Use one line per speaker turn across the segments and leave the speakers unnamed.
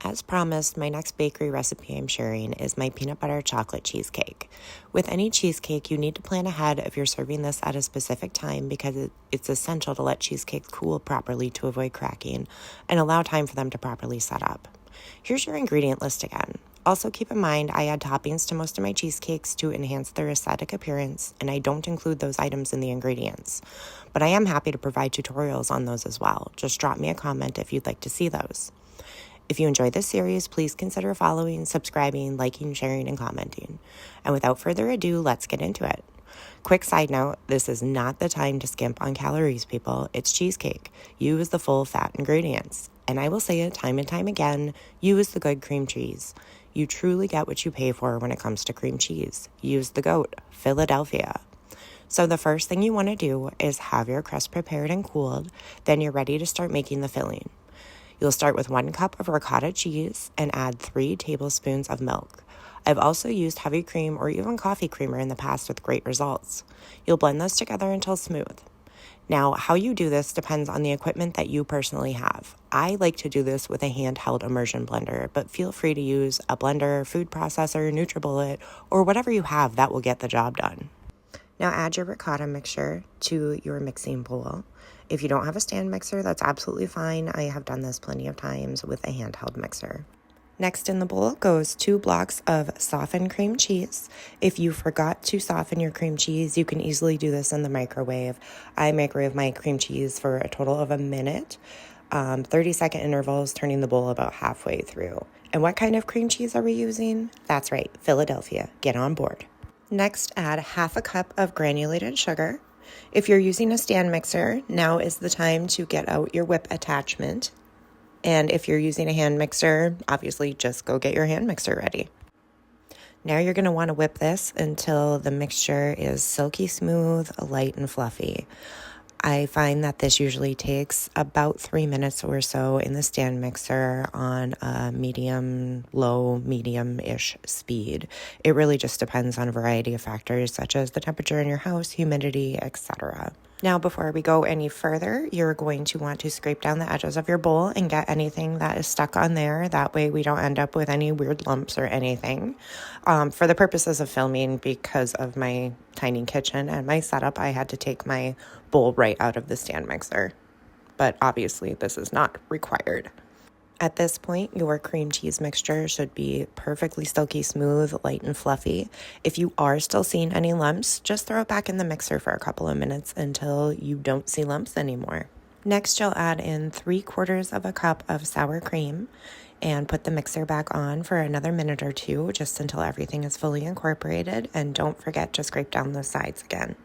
As promised, my next bakery recipe I'm sharing is my peanut butter chocolate cheesecake. With any cheesecake, you need to plan ahead if you're serving this at a specific time because it's essential to let cheesecakes cool properly to avoid cracking and allow time for them to properly set up. Here's your ingredient list again. Also keep in mind I add toppings to most of my cheesecakes to enhance their aesthetic appearance, and I don't include those items in the ingredients. But I am happy to provide tutorials on those as well. Just drop me a comment if you'd like to see those. If you enjoyed this series, please consider following, subscribing, liking, sharing, and commenting. And without further ado, let's get into it. Quick side note, this is not the time to skimp on calories, people. It's cheesecake. Use the full fat ingredients. And I will say it time and time again, use the good cream cheese. You truly get what you pay for when it comes to cream cheese. Use the GOAT, Philadelphia. So the first thing you want to do is have your crust prepared and cooled. Then you're ready to start making the filling. You'll start with 1 cup of ricotta cheese and add 3 tablespoons of milk. I've also used heavy cream or even coffee creamer in the past with great results. You'll blend those together until smooth. Now, how you do this depends on the equipment that you personally have. I like to do this with a handheld immersion blender, but feel free to use a blender, food processor, NutriBullet, or whatever you have that will get the job done. Now add your ricotta mixture to your mixing bowl. If you don't have a stand mixer, that's absolutely fine. I have done this plenty of times with a handheld mixer. Next in the bowl goes 2 blocks of softened cream cheese. If you forgot to soften your cream cheese, you can easily do this in the microwave. I microwave my cream cheese for a total of a minute, 30-second intervals, turning the bowl about halfway through. And what kind of cream cheese are we using? That's right, Philadelphia. Get on board. Next, add 1/2 cup of granulated sugar. If you're using a stand mixer, now is the time to get out your whip attachment. And if you're using a hand mixer, obviously just go get your hand mixer ready. Now you're going to want to whip this until the mixture is silky smooth, light, and fluffy. I find that this usually takes about 3 minutes or so in the stand mixer on a medium, low, medium-ish speed. It really just depends on a variety of factors such as the temperature in your house, humidity, etc. Now, before we go any further, you're going to want to scrape down the edges of your bowl and get anything that is stuck on there. That way we don't end up with any weird lumps or anything. For the purposes of filming, because of my tiny kitchen and my setup, I had to take my bowl right out of the stand mixer. But obviously this is not required. At this point, your cream cheese mixture should be perfectly silky smooth, light, and fluffy. If you are still seeing any lumps, just throw it back in the mixer for a couple of minutes until you don't see lumps anymore. Next, you'll add in 3/4 of a cup of sour cream and put the mixer back on for another minute or two, just until everything is fully incorporated. And don't forget to scrape down the sides again.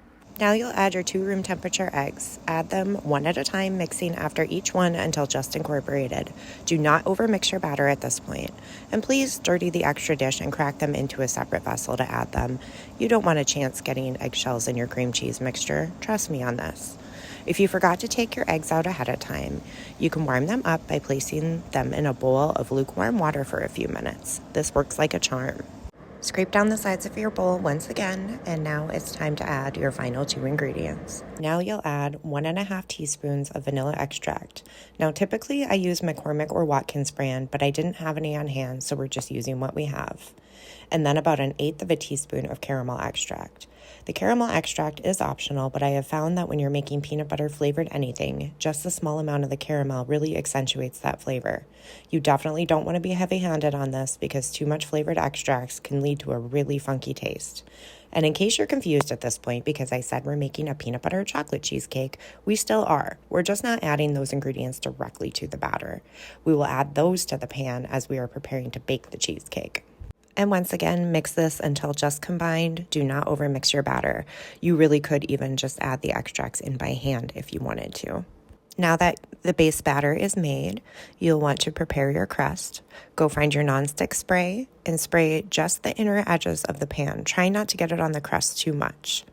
Now you'll add your 2 room temperature eggs. Add them one at a time, mixing after each one until just incorporated. Do not overmix your batter at this point. And please dirty the extra dish and crack them into a separate vessel to add them. You don't want a chance getting eggshells in your cream cheese mixture. Trust me on this. If you forgot to take your eggs out ahead of time, you can warm them up by placing them in a bowl of lukewarm water for a few minutes. This works like a charm. Scrape down the sides of your bowl once again, and now it's time to add your final 2 ingredients. Now you'll add 1.5 teaspoons of vanilla extract. Now typically I use McCormick or Watkins brand, but I didn't have any on hand, so we're just using what we have. And then about 1/8 of a teaspoon of caramel extract. The caramel extract is optional, but I have found that when you're making peanut butter flavored anything, just a small amount of the caramel really accentuates that flavor. You definitely don't want to be heavy-handed on this because too much flavored extracts can lead to a really funky taste. And in case you're confused at this point, because I said we're making a peanut butter chocolate cheesecake, we still are. We're just not adding those ingredients directly to the batter. We will add those to the pan as we are preparing to bake the cheesecake. And once again, mix this until just combined. Do not overmix your batter. You really could even just add the extracts in by hand if you wanted to. Now that the base batter is made, you'll want to prepare your crust. Go find your nonstick spray and spray just the inner edges of the pan. Try not to get it on the crust too much.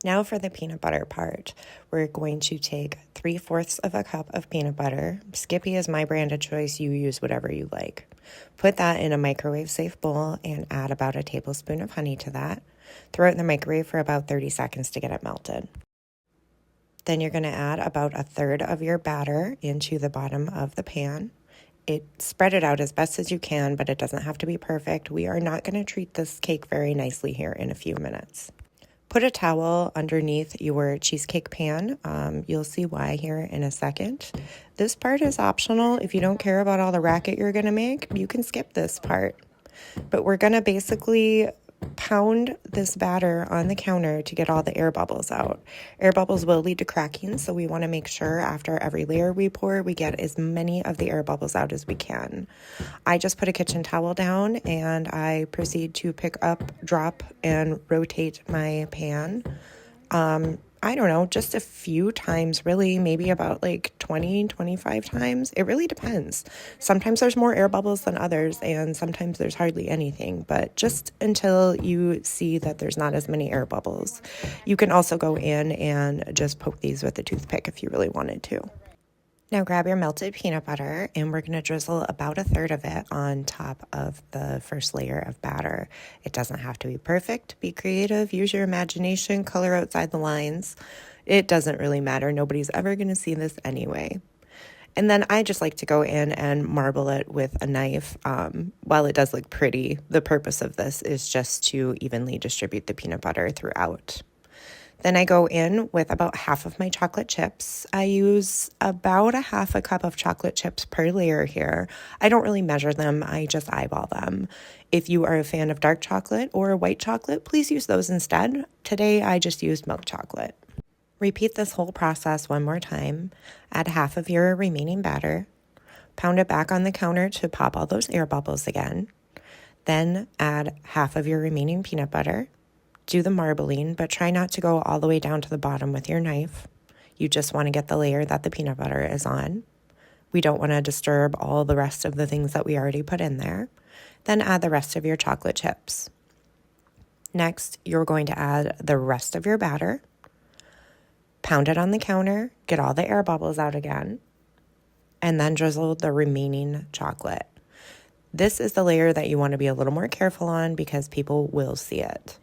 Now for the peanut butter part, we're going to take 3/4 of a cup of peanut butter. Skippy is my brand of choice. You use whatever you like. Put that in a microwave-safe bowl and add about a tablespoon of honey to that. Throw it in the microwave for about 30 seconds to get it melted. Then you're going to add about 1/3 of your batter into the bottom of the pan spread it out as best as you can, but it doesn't have to be perfect. We are not going to treat this cake very nicely here in a few minutes. Put a towel underneath your cheesecake pan. You'll see why here in a second. This part is optional. If you don't care about all the racket you're going to make, you can skip this part. But we're going to basically pound this batter on the counter to get all the air bubbles out. Air bubbles will lead to cracking, so we want to make sure after every layer we pour, we get as many of the air bubbles out as we can. I just put a kitchen towel down and I proceed to pick up, drop, and rotate my pan. I don't know, just a few times, really, maybe about like 20, 25 times. It really depends. Sometimes there's more air bubbles than others, and sometimes there's hardly anything, but just until you see that there's not as many air bubbles. You can also go in and just poke these with a toothpick if you really wanted to. Now grab your melted peanut butter, and we're going to drizzle about a third of it on top of the first layer of batter. It doesn't have to be perfect. Be creative. Use your imagination. Color outside the lines. It doesn't really matter. Nobody's ever going to see this anyway. And then I just like to go in and marble it with a knife. While it does look pretty, the purpose of this is just to evenly distribute the peanut butter throughout. Then I go in with about half of my chocolate chips. I use about a half a cup of chocolate chips per layer here. I don't really measure them, I just eyeball them. If you are a fan of dark chocolate or white chocolate, please use those instead. Today I just used milk chocolate. Repeat this whole process one more time. Add half of your remaining batter. Pound it back on the counter to pop all those air bubbles again. Then add half of your remaining peanut butter. Do the marbling, but try not to go all the way down to the bottom with your knife. You just want to get the layer that the peanut butter is on. We don't want to disturb all the rest of the things that we already put in there. Then add the rest of your chocolate chips. Next, you're going to add the rest of your batter. Pound it on the counter, get all the air bubbles out again, and then drizzle the remaining chocolate. This is the layer that you want to be a little more careful on because people will see it.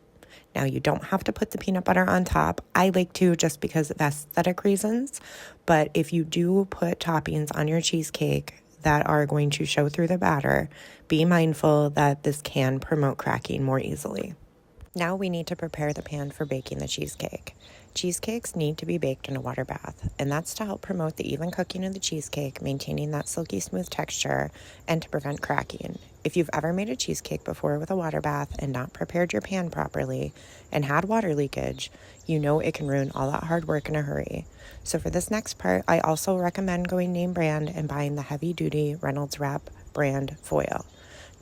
Now, you don't have to put the peanut butter on top. I like to just because of aesthetic reasons. But if you do put toppings on your cheesecake that are going to show through the batter, be mindful that this can promote cracking more easily. Now we need to prepare the pan for baking the cheesecake. Cheesecakes need to be baked in a water bath, and that's to help promote the even cooking of the cheesecake, maintaining that silky smooth texture, and to prevent cracking. If you've ever made a cheesecake before with a water bath and not prepared your pan properly and had water leakage, you know it can ruin all that hard work in a hurry. So for this next part, I also recommend going name brand and buying the heavy-duty Reynolds Wrap brand foil.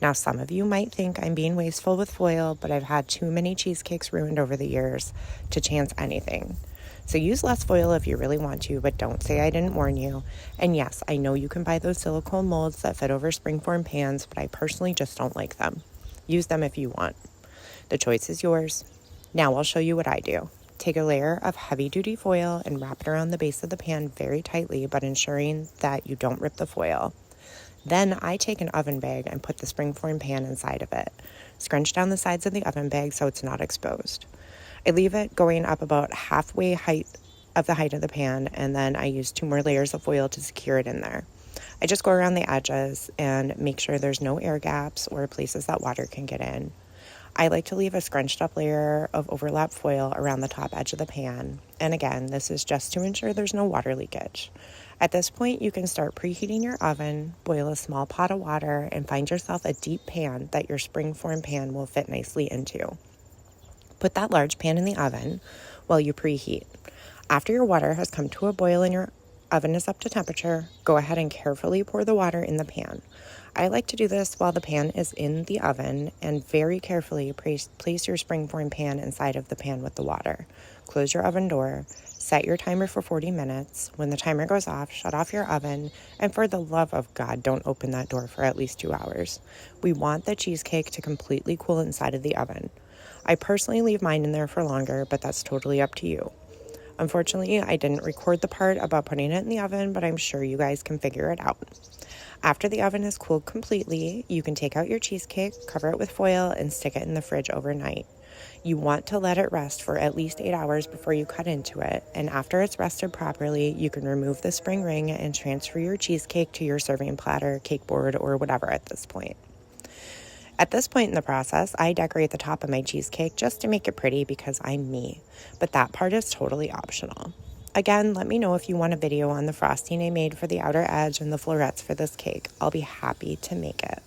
Now, some of you might think I'm being wasteful with foil, but I've had too many cheesecakes ruined over the years to chance anything. So use less foil if you really want to, but don't say I didn't warn you. And yes, I know you can buy those silicone molds that fit over springform pans, but I personally just don't like them. Use them if you want. The choice is yours. Now I'll show you what I do. Take a layer of heavy-duty foil and wrap it around the base of the pan very tightly, but ensuring that you don't rip the foil. Then I take an oven bag and put the springform pan inside of it. Scrunch down the sides of the oven bag so it's not exposed. I leave it going up about halfway height of the pan, and then I use 2 more layers of foil to secure it in there. I just go around the edges and make sure there's no air gaps or places that water can get in. I like to leave a scrunched up layer of overlap foil around the top edge of the pan. And again, this is just to ensure there's no water leakage. At this point, you can start preheating your oven, boil a small pot of water, and find yourself a deep pan that your springform pan will fit nicely into. Put that large pan in the oven while you preheat. After your water has come to a boil and your oven is up to temperature, go ahead and carefully pour the water in the pan. I like to do this while the pan is in the oven and very carefully place your springform pan inside of the pan with the water. Close your oven door. Set your timer for 40 minutes. When the timer goes off, shut off your oven, and for the love of God, don't open that door for at least 2 hours. We want the cheesecake to completely cool inside of the oven. I personally leave mine in there for longer, but that's totally up to you. Unfortunately, I didn't record the part about putting it in the oven, but I'm sure you guys can figure it out. After the oven is cooled completely, you can take out your cheesecake, cover it with foil, and stick it in the fridge overnight. You want to let it rest for at least 8 hours before you cut into it, and after it's rested properly, you can remove the spring ring and transfer your cheesecake to your serving platter, cake board, or whatever at this point. At this point in the process, I decorate the top of my cheesecake just to make it pretty because I'm me, but that part is totally optional. Again, let me know if you want a video on the frosting I made for the outer edge and the florets for this cake. I'll be happy to make it.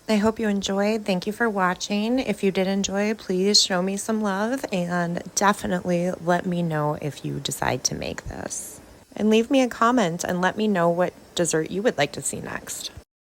I hope you enjoyed. Thank you for watching. If you did enjoy, please show me some love and definitely let me know if you decide to make this. And leave me a comment and let me know what dessert you would like to see next.